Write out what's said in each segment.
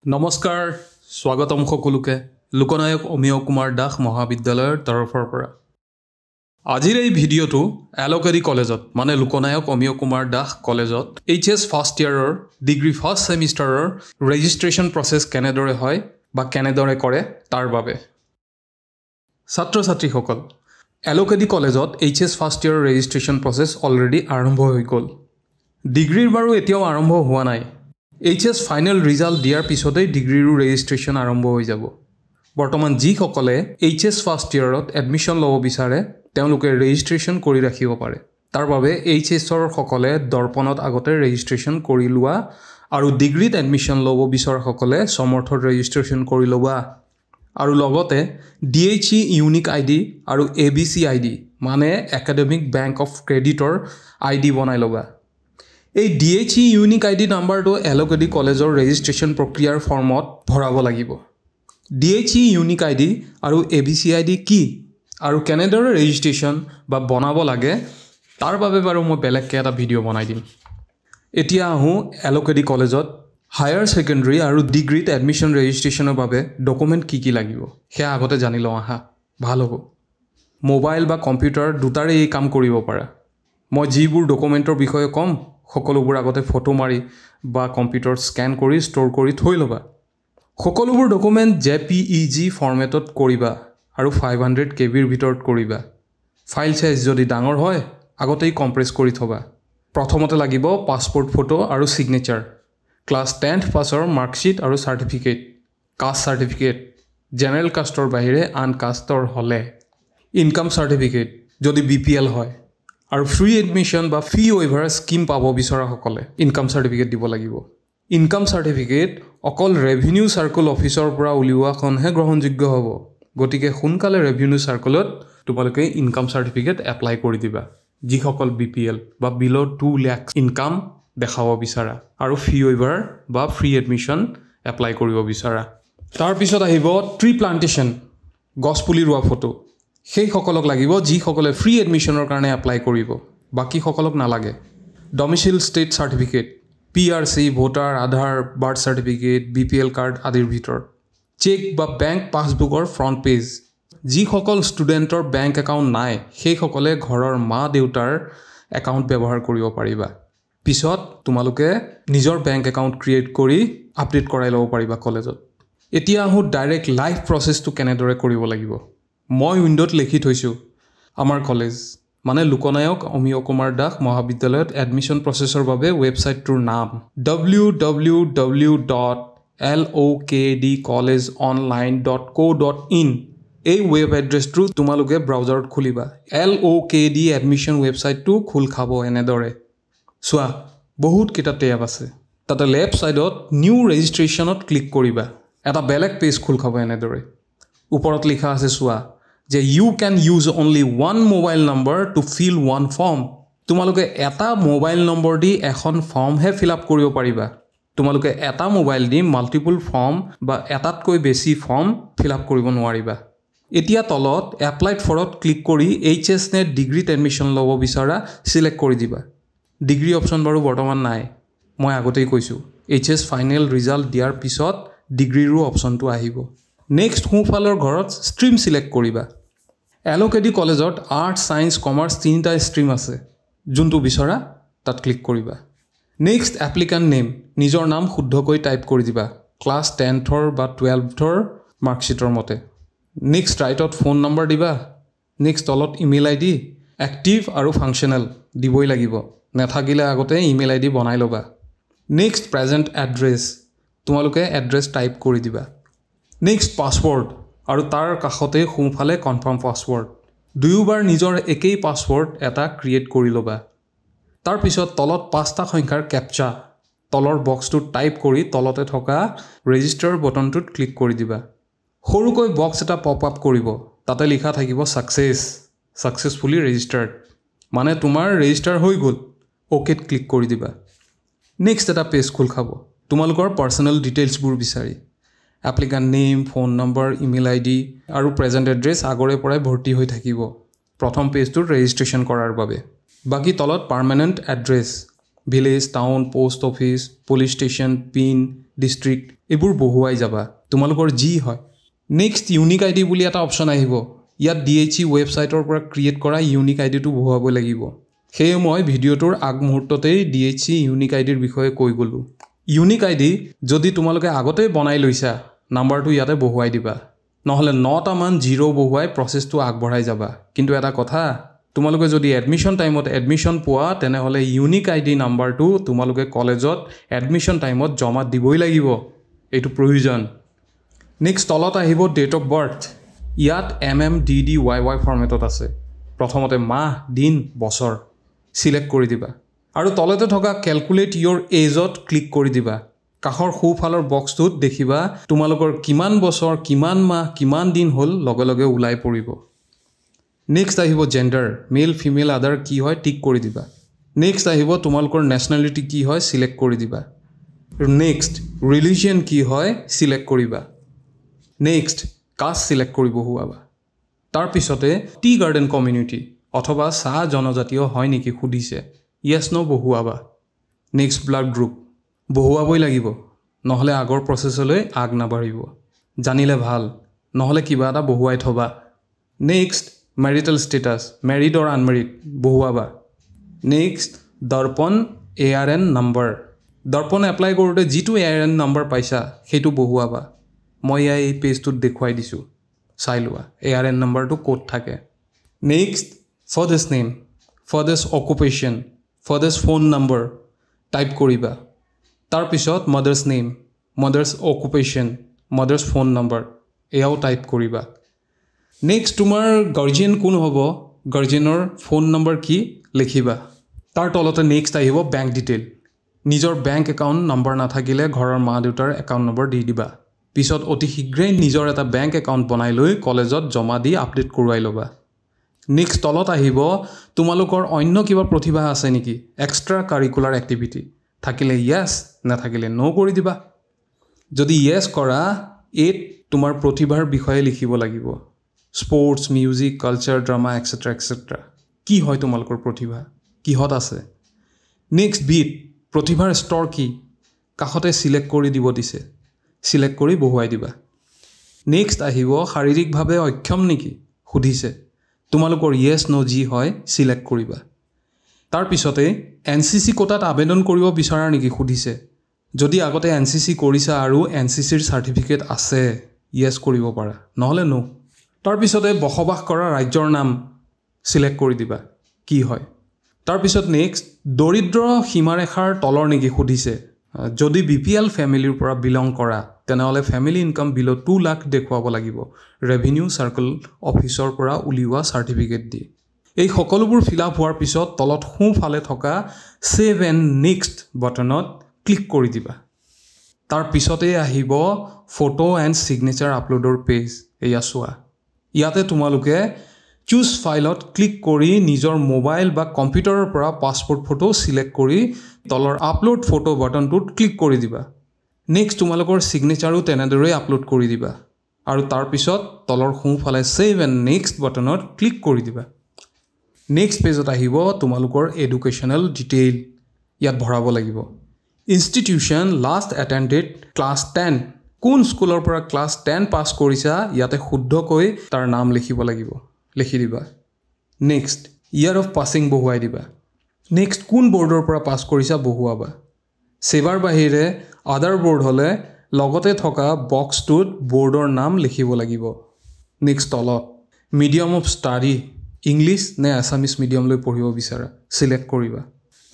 নমস্কাৰ স্বাগতম সকলোকে লোকনায়ক অমিয় কুমাৰ দাস মহাবিদ্যালয়ৰ তৰফৰ পৰা আজিৰ এই ভিডিঅটো এলকেডি কলেজত মানে লোকনায়ক অমিয় কুমাৰ দাস কলেজত এইচএছ ফাৰ্ষ্ট ইয়াৰৰ ডিগ্ৰী ফাৰ্ষ্ট সেমিষ্টাৰৰ ৰেজিষ্ট্ৰেচন প্ৰসেস কেনেদৰে হয় বা কেনেদৰে কৰে তাৰ বাবে ছাত্ৰ ছাত্ৰীসকল এলকেডি কলেজত এইচএছ ফাৰ্ষ্ট ইয়াৰৰ ৰেজিষ্ট্ৰেচন প্ৰসেস অলৰেডি আৰম্ভ হৈ গ'ল ডিগ্ৰীৰ বাৰু এতিয়াও আৰম্ভ হোৱা নাই এইচএছ ফাইনেল ৰিজাল্ট দিয়াৰ পিছতেই ডিগ্ৰীৰো ৰেজিষ্ট্ৰেচন আৰম্ভ হৈ যাব বৰ্তমান যিসকলে এইচএছ ফাৰ্ষ্ট ইয়াৰত এডমিশ্যন ল'ব বিচাৰে তেওঁলোকে ৰেজিষ্ট্ৰেচন কৰি ৰাখিব পাৰে তাৰ বাবে এইচএছৰ সকলে দৰ্পণত আগতে ৰেজিষ্ট্ৰেচন কৰি লোৱা আৰু ডিগ্ৰীত এডমিশ্যন ল'ব বিচৰাসকলে সমৰ্থত ৰেজিষ্ট্ৰেচন কৰি ল'বা আৰু লগতে ডিএইচই ইউনিক আইডি আৰু এবিচি আইডি মানে একাডেমিক বেংক অফ ক্ৰেডিটৰ আইডি বনাই ল'বা এই ডিএইচই ইউনিক আইডি নাম্বাৰটো এলকেডি কলেজৰ ৰেজিষ্ট্ৰেচন প্ৰক্ৰিয়াৰ ফৰ্মত ভৰাব লাগিব ডিএইচই ইউনিক আইডি আৰু এবিচি আইডি কি আৰু কেনেদৰে ৰেজিষ্ট্ৰেচন বা বনাব লাগে তাৰ বাবে বাৰু মই বেলেগকৈ এটা ভিডিঅ' বনাই দিম এতিয়া আহোঁ এলকেডি কলেজত হায়াৰ ছেকেণ্ডাৰী আৰু ডিগ্ৰীত এডমিশ্যন ৰেজিষ্ট্ৰেচনৰ বাবে ডকুমেণ্ট কি লাগিব সেয়া আগতে জানি লওঁ আহা ভাল হ'ব মোবাইল বা কম্পিউটাৰ দুটাৰে এই কাম কৰিব পাৰা মই যিবোৰ ডকুমেণ্টৰ বিষয়ে ক'ম সকলোবোৰ আগতে ফটো মাৰি বা কম্পিউটাৰ স্কেন কৰি ষ্ট'ৰ কৰি থৈ ল'বা সকলোবোৰ ডকুমেণ্ট জেপিইজি ফৰ্মেটত কৰিবা আৰু 500 কেবিৰ ভিতৰত কৰিবা ফাইল সাইজ যদি ডাঙৰ হয় আগতেই কম্প্ৰেছ কৰি থবা প্ৰথমতে লাগিব পাছপোৰ্ট ফটো আৰু সিগনেচাৰ ক্লাছ 10th পাছৰ মাৰ্কশ্বিট আৰু চাৰ্টিফিকেট কাষ্ট চাৰ্টিফিকেট জেনেৰেল কাষ্টৰ বাহিৰে আন কাষ্টৰ হ'লে ইনকাম চাৰ্টিফিকেট যদি বিপিএল হয় আৰু ফ্ৰী এডমিশ্যন বা ফি ৱেইভাৰ স্কিম পাব বিচৰাসকলে ইনকাম চাৰ্টিফিকেট দিব লাগিব ইনকাম চাৰ্টিফিকেট অকল ৰেভিনিউ চাৰ্কল অফিচৰ পৰা উলিওৱাখনহে গ্ৰহণযোগ্য হ'ব গতিকে সোনকালে ৰেভিনিউ চাৰ্কলত তোমালোকে ইনকাম চাৰ্টিফিকেট এপ্লাই কৰি দিবা যিসকল বিপিএল বা বিলো 2 লাখ ইনকাম দেখাব বিচাৰা আৰু ফি ৱেইভাৰ বা ফ্ৰী এডমিশ্যন এপ্লাই কৰিব বিচাৰা তাৰপিছত আহিব ট্ৰি প্লান্টেশ্যন গছপুলি ৰোৱা ফটো সেইসকলক লাগিব যিসকলে ফ্ৰী এডমিশ্যনৰ কাৰণে এপ্লাই কৰিব বাকী সকলক নালাগে domicile state certificate PRC voter আধাৰ বাৰ্থ চাৰ্টিফিকেট বিপিএল কাৰ্ড আদিৰ ভিতৰত চেক বা বেংক পাছবুকৰ ফ্ৰণ্ট পেজ যিসকল ষ্টুডেণ্টৰ বেংক একাউণ্ট নাই সেইসকলে ঘৰৰ মা দেউতাৰ একাউণ্ট ব্যৱহাৰ কৰিব পাৰিবা পিছত তোমালোকে নিজৰ বেংক একাউণ্ট ক্ৰিয়েট কৰি আপডেট কৰাই ল'ব পাৰিবা কলেজত এতিয়া আহোঁ ডাইৰেক্ট লাইভ প্ৰচেছটো কেনেদৰে কৰিব লাগিব মই উইণ্ডোত লিখি থৈছোঁ আমাৰ কলেজ মানে লোকনায়ক অমিয় কুমাৰ দাস মহাবিদ্যালয়ত এডমিশ্যন প্ৰচেছৰ বাবে ৱেবছাইটটোৰ নাম www.lokdcollegeonline.co.in এই ৱেব এড্ৰেছটো তোমালোকে ব্ৰাউজাৰত খুলিবা LOKD এডমিশ্যন ৱেবছাইটটো খোল খাব এনেদৰে চোৱা বহুত কেইটা টেব আছে তাতে লেফ্ট ছাইডত নিউ ৰেজিষ্ট্ৰেশ্যনত ক্লিক কৰিবা এটা বেলেগ পেজ খোল খাব এনেদৰে ওপৰত লিখা আছে চোৱা যে you can use only one mobile number to fill one form তোমালোকে এটা মোবাইল নম্বৰ দি এখন ফৰ্মহে ফিল আপ কৰিব পাৰিবা তোমালোকে এটা মোবাইল দি মাল্টিপল ফৰ্ম বা এটাতকৈ বেছি ফৰ্ম ফিল আপ কৰিব নোৱাৰিবা এতিয়া তলত এপ্লাইড ফৰত ক্লিক কৰি এইচএছ নে ডিগ্ৰীত এডমিশ্যন ল'ব বিচাৰা সিলেক্ট কৰি দিবা ডিগ্ৰী অপশ্যন বাৰু বৰ্তমান নাই মই আগতেই কৈছোঁ এইচএছ ফাইনেল ৰিজাল্ট দিয়াৰ পিছত ডিগ্ৰীৰো অপশ্যনটো আহিব নেক্সট সোঁফালৰ ঘৰত ষ্ট্ৰীম সিলেক্ট কৰিবা এলকেডি কলেজত আৰ্টছ সায়েন্স কমাৰ্চ তিনিটা ষ্ট্ৰীম আছে যোনটো বিচৰা তাত ক্লিক কৰিবা নেক্সট এপ্লিকেণ্ট নেম নিজৰ নাম শুদ্ধকৈ টাইপ কৰি দিবা ক্লাছ 10ৰ বা 12ৰ মাৰ্কশ্বিটৰ মতে নেক্সট ৰাইটত ফোন নম্বৰ দিবা নেক্সট তলত ইমেইল আইডি এক্টিভ আৰু ফাংচনেল দিবই লাগিব নাথাকিলে আগতে ইমেইল আইডি বনাই ল'বা নেক্সট প্ৰেজেণ্ট এড্ৰেছ তোমালোকে এড্ৰেছ টাইপ কৰি দিবা নেক্সট পাছৱৰ্ড আৰু তাৰ কাষতে সোঁফালে কনফাৰ্ম পাছৱৰ্ড দুয়োবাৰ নিজৰ একেই পাছৱৰ্ড এটা ক্ৰিয়েট কৰি ল'বা তাৰপিছত তলত 5টা সংখ্যাৰ কেপচা তলৰ বক্সটো টাইপ কৰি তলতে থকা ৰেজিষ্টাৰ বটনটোত ক্লিক কৰি দিবা সৰুকৈ বক্স এটা পপ আপ কৰিব তাতে লিখা থাকিব ছাকচেছফুলি ৰেজিষ্টাৰ্ড মানে তোমাৰ ৰেজিষ্টাৰ হৈ গ'ল অ'কেত ক্লিক কৰি দিবা নেক্সট এটা পেজ খোল খাব তোমালোকৰ পাৰ্চনেল ডিটেইলছবোৰ বিচাৰি applicant name phone number email ID আৰু প্ৰেজেণ্ট এড্ৰেছ আগৰে পৰাই ভৰ্তি হৈ থাকিব প্ৰথম পেজটোত ৰেজিষ্ট্ৰেশ্যন কৰাৰ বাবে বাকী তলত permanent address village town post office police station pin district এইবোৰ বহুৱাই যাবা তোমালোকৰ যি হয় নেক্সট ইউনিক আইডি বুলি এটা অপশ্যন আহিব ইয়াত DHE ৱেবছাইটৰ পৰা ক্ৰিয়েট কৰা ইউনিক আইডিটো বহুৱাব লাগিব সেয়ে মই ভিডিঅ'টোৰ আগমুহূৰ্ততেই DHE ইউনিক আইডিৰ বিষয়ে কৈ গ'লোঁ ইউনিক আইডি যদি তোমালোকে আগতে বনাই লৈছা নাম্বাৰটো ইয়াতে বহুৱাই দিবা নহ'লে 9টা মান 0 বহুৱাই প্ৰচেছটো আগবঢ়াই যাবা কিন্তু এটা কথা তোমালোকে যদি এডমিশ্যন টাইমত এডমিশ্যন পোৱা তেনেহ'লে ইউনিক আইডি নাম্বাৰটো তোমালোকে কলেজত এডমিশ্যন টাইমত জমা দিবই লাগিব এইটো প্ৰয়োজন নেক্সট তলত আহিব ডেট অফ বাৰ্থ ইয়াত MMDDYY ফৰ্মেটত আছে প্ৰথমতে মাহ দিন বছৰ সিলেক্ট কৰি দিবা আৰু তলতে থকা ক্যালকুলেট ইয়োৰ এজত ক্লিক কৰি দিবা কাখৰ সোঁফালৰ বক্সটোত দেখিবা তোমালোকৰ কিমান বছৰ কিমান মাহ কিমান দিন হ'ল লগে লগে ওলাই পৰিব নেক্সট আহিব জেন্ডাৰ মেল ফিমেল আদাৰ কি হয় টিক কৰি দিবা নেক্সট আহিব তোমালোকৰ নেশনালিটি কি হয় সিলেক্ট কৰি দিবা নেক্সট ৰিলিজিয়ন কি হয় সিলেক্ট কৰিবা নেক্সট কাষ্ট সিলেক্ট কৰিব হোৱাবা তাৰ পিছতে টি গাৰ্ডেন কমিউনিটি অথবা চাহ জনজাতীয় হয় নেকি খুদিছে ইয়েস নো বহুৱাবা নেক্সট ব্লাড গ্ৰুপ বহুৱাবই লাগিব নহলে আগৰ প্ৰসেছলৈ আগ নাবাঢ়িব জানিলে ভাল নহলে কিবা এটা বহুৱাই থবা next marital status married or unmarried বহুৱাবা next Darpan ARN number Darpan apply কৰোতে যেটো ARN নম্বৰ পাইছা হেতু বহুৱাবা মই এই পেজটোত দেখুৱাই দিছো চাই লোৱা ARN নম্বৰটো কোড থাকে next father's name father's occupation father's phone number type কৰিবা তাৰ পিছত mother's name mother's occupation mother's phone number এয়াও টাইপ কৰিবা নেক্সট তোমাৰ গাৰ্জিয়ান কোন হ'ব গাৰ্জিয়ানৰ ফোন নম্বৰ কি লিখিবা তাৰ তলতে নেক্সট আহিব বেংক ডিটেইল নিজৰ বেংক একাউণ্ট নম্বৰ নাথাকিলে ঘৰৰ মা দেউতাৰ একাউণ্ট নম্বৰ দি দিবা পিছত অতি শীঘ্ৰেই নিজৰ এটা বেংক একাউণ্ট বনাই লৈ কলেজত জমা দি আপডেট কৰোৱাই ল'বা নেক্সট তলত আহিব তোমালোকৰ অন্য কিবা প্ৰতিভা আছে নেকি এক্সট্ৰা কাৰিকুলাৰ এক্টিভিটি থাকিলে ইয়েস নাথাকিলে নো কৰি দিবা যদি ইয়েস কৰা এট তোমাৰ প্ৰতিভাৰ বিষয়ে লিখিব লাগিব স্পোৰ্টস মিউজিক কালচাৰ ড্ৰামা এটসেট্ৰা এটসেট্ৰা কি হয় তোমালোকৰ প্ৰতিভা কিহত আছে নেক্সট বিট প্ৰতিভাৰ স্তৰ কি কাখতে সিলেক্ট কৰি দিব দিছে সিলেক্ট কৰি বহুৱাই দিবা নেক্সট আহিব শাৰীৰিকভাৱে অক্ষম নেকি খুদিছে তোমালোকৰ ইয়েস নো জি হয় সিলেক্ট কৰিবা তাৰ পিছতে NCC কোটাত আবেদন কৰিব বিচাৰা নেকি খুদিছে যদি আগতে NCC কৰিছা আৰু NCC ৰ সাৰ্টিফিকেট আছে ইয়েস কৰিব পাৰা নহলে নো তাৰ পিছতে বসবাস কৰা ৰাজ্যৰ নাম সিলেক্ট কৰি দিবা কি হয় তাৰ পিছত নেক্সট দৰিদ্ৰ সীমাৰেখাৰ তলৰ নেকি খুদিছে যদি BPL ফ্যামিলিৰ পৰা বিলং কৰা তেনেহলে ফ্যামিলি ইনকাম বিলো 2 লাখ দেখুৱাব লাগিব ৰেভিনিউ সাৰ্কেল অফিচৰ পৰা উলিওৱা সাৰ্টিফিকেট দি এই সকলোবোৰ ফিল আপ হোৱাৰ পিছত তলত সোঁফালে থকা সেভ এণ্ড নেক্সট বাটনত ক্লিক কৰি দিবা তাৰ পিছতে আহিব ফটো এণ্ড সিগনেচাৰ আপলোডৰ পেজ এয়া চোৱা ইয়াতে তোমালোকে চুজ ফাইলত ক্লিক কৰি নিজৰ মোবাইল বা কম্পিউটাৰৰ পৰা পাছপোৰ্ট ফটো সিলেক্ট কৰি তলৰ আপলোড ফটো বাটনটোত ক্লিক কৰি দিবা নেক্সট তোমালোকৰ সিগনেচাৰো তেনেদৰে আপলোড কৰি দিবা আৰু তাৰ পিছত তলৰ সোঁফালে সেভ এণ্ড নেক্সট বাটনত ক্লিক কৰি দিবা নেক্সট পেজত আহিব তোমালোকৰ এডুকেশনাল ডিটেইল ইয়াত ভৰাব লাগিব ইনষ্টিটিউশন লাষ্ট এটেন্ডেড ক্লাছ 10 কোন স্কুলৰ পৰা ক্লাছ 10 পাস কৰিছা ইয়াতে শুদ্ধকৈ তাৰ নাম লিখিব লাগিব লিখি দিবা নেক্সট ইয়াৰ অফ পাসিং বহুৱাই দিবা নেক্সট কোন বৰ্ডৰ পৰা পাস কৰিছা বহুৱাবা সেভাৰ বাহিৰে আদাৰ বৰ্ড হলে লগতে থকা বক্সটোত বৰ্ডৰ নাম লিখিব লাগিব নেক্সট তলত মিডিয়াম অফ ষ্টাডি ইংলিছ নে আছামিজ মিডিয়াম লৈ পঢ়িব বিচাৰা সিলেক্ট কৰিবা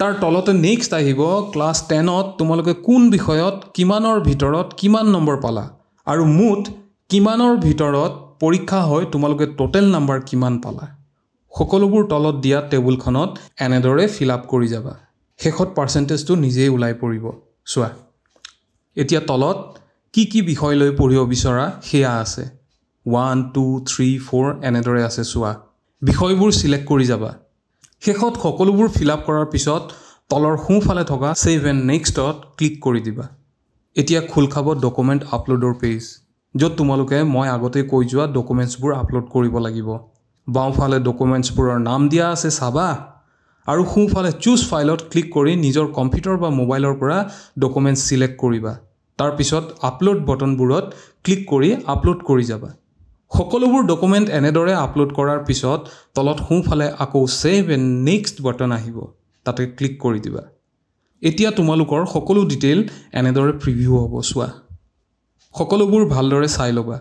তাৰ তলতে নেক্সট আহিব ক্লাছ 10ত তোমালোকে কোন বিষয়ত কিমানৰ ভিতৰত কিমান নম্বৰ পালা আৰু মুঠ কিমানৰ ভিতৰত পৰীক্ষা হয় তোমালোকে টোটেল নম্বৰ কিমান পালা সকলোবোৰ তলত দিয়া টেবুলখনত এনেদৰে ফিল আপ কৰি যাবা শেষত পাৰ্চেন্টেজটো নিজেই ওলাই পৰিব চোৱা এতিয়া তলত কি বিষয় লৈ পঢ়িব বিচৰা হেয়া আছে 1 2 3 4 এনেদৰে আছে চোৱা বিষয়বোৰ সিলেক্ট কৰি যাবা শেষত সকলোবোৰ ফিল আপ কৰাৰ পিছত তলৰ সোঁফালে থকা সেভ এণ্ড নেক্সটত ক্লিক কৰি দিবা এতিয়া খোল খাব ডকুমেণ্ট আপলোডৰ পেজ য'ত তোমালোকে মই আগতে কৈ যোৱা ডকুমেণ্টছবোৰ আপলোড কৰিব লাগিব বাওঁফালে ডকুমেণ্টছবোৰৰ নাম দিয়া আছে চাবা আৰু সোঁফালে চুজ ফাইলত ক্লিক কৰি নিজৰ কম্পিউটাৰ বা মোবাইলৰ পৰা ডকুমেণ্টছ সিলেক্ট কৰিবা তাৰ পিছত আপলোড বটনবোৰত ক্লিক কৰি আপলোড কৰি যাবা সকলোবোৰ ডকুমেণ্ট এনেদৰে আপলোড কৰাৰ পিছত তলত সোঁফালে আকৌ সেভ এণ্ড নেক্সট বটন আহিব তাতে ক্লিক কৰি দিবা এতিয়া তোমালোকৰ সকলো ডিটেইল এনেদৰে প্ৰিভিউ হ'ব চোৱা সকলোবোৰ ভালদৰে চাই ল'বা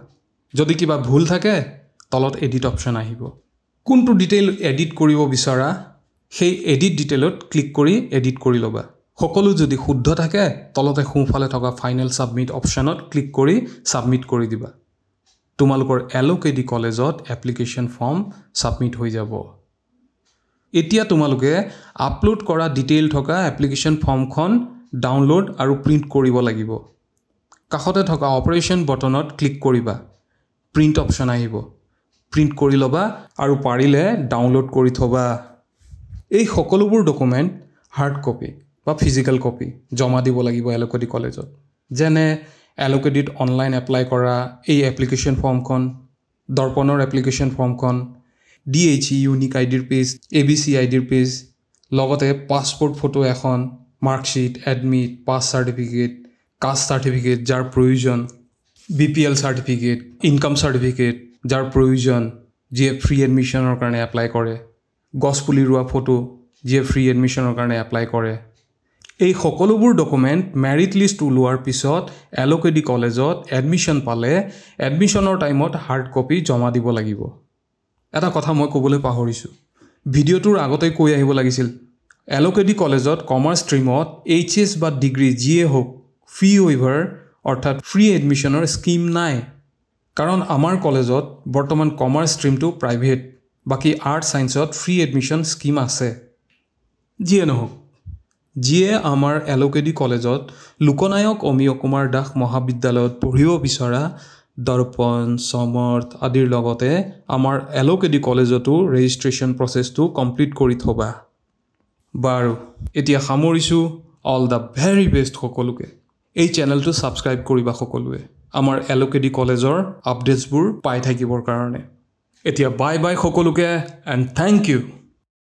যদি কিবা ভুল থাকে তলত এডিট অপচন আহিব কোনটো ডিটেইল এডিট কৰিব বিচাৰা সেই এডিট ডিটেইলত ক্লিক কৰি এডিট কৰি ল'বা সকলো যদি শুদ্ধ থাকে তলতে সোঁফালে থকা ফাইনেল সাবমিট অপচনত ক্লিক কৰি সাবমিট কৰি দিবা তোমালোকৰ এলকেডি কলেজত এপ্লিকেশন ফৰ্ম সাবমিট হৈ যাব এতিয়া তোমালোকে আপলোড কৰা ডিটেইল থকা এপ্লিকেশন ফৰ্মখন ডাউনলোড আৰু প্ৰিন্ট কৰিব লাগিব কাষতে থকা অপাৰেশন বটনত ক্লিক কৰিবা প্ৰিন্ট অপচন আহিব প্ৰিন্ট কৰি ল'বা আৰু পাৰিলে ডাউনলোড কৰি থবা এই সকলোবোৰ ডকুমেণ্ট হাৰ্ড কপি বা ফিজিক্যাল কপি জমা দিব লাগিব এলকেডি কলেজত যেনে এলকেডিত অনলাইন এপ্লাই কৰা এই এপ্লিকেশন ফৰ্মখন দৰ্পণৰ এপ্লিকেশন ফৰ্মখন DHE ইউনিক আইডিৰ পেজ ABC আইডিৰ পেজ লগতে পাছপোৰ্ট ফটো এখন marksheet admit pass certificate caste certificate যাৰ প্ৰয়োজন BPL সাৰ্টিফিকেট ইনকাম সাৰ্টিফিকেট যাৰ প্ৰয়োজন যিয়ে ফ্ৰী এডমিশনৰ কাৰণে এপ্লাই কৰে গছপুলি ৰোৱা ফটো যিয়ে ফ্ৰী এডমিশনৰ কাৰণে এপ্লাই কৰে এই সকলোবোৰ ডকুমেণ্ট মেৰিট লিষ্ট ওলোৱাৰ পিছত এলকেডি কলেজত এডমিশন পালে এডমিশনৰ টাইমত হাৰ্ড কপি জমা দিব লাগিব এটা কথা মই ক'বলৈ পাহৰিছোঁ ভিডিঅ'টোৰ আগতে কৈ আহিব লাগিছিল এলকেডি কলেজত কমাৰ্চ ষ্ট্ৰীমত HS বা ডিগ্ৰী যিয়ে হোক ফি ৱেইভাৰ অৰ্থাৎ ফ্ৰী এডমিশনৰ স্কিম নাই কাৰণ আমাৰ কলেজত বৰ্তমান কমাৰ্চ ষ্ট্ৰীমটো প্ৰাইভেট বাকি আৰ্ট সায়েন্সত ফ্ৰী এডমিশন স্কিম আছে যিয়ে নহওক যিয়ে আমাৰ এলকেডি কলেজত লোকনায়ক অমিয় কুমাৰ দাস মহাবিদ্যালয়ত পঢ়িব বিচৰা দৰ্পণ সমৰ্থ আদিৰ লগতে আমাৰ এলকেডি কলেজতো ৰেজিষ্ট্ৰেচন প্ৰসেসটো কমপ্লিট কৰি থবা বাৰু এতিয়া সামৰিছো অল দা ভেৰি বেষ্ট সকলোকে এই চেনেলটো সাবস্ক্ৰাইব কৰিবা সকলোৱে আমাৰ এলকেডি কলেজৰ আপডেটছবোৰ পাই থাকিবৰ কাৰণে এতিয়া বাই বাই সকলোকে এণ্ড থ্যাংক ইউ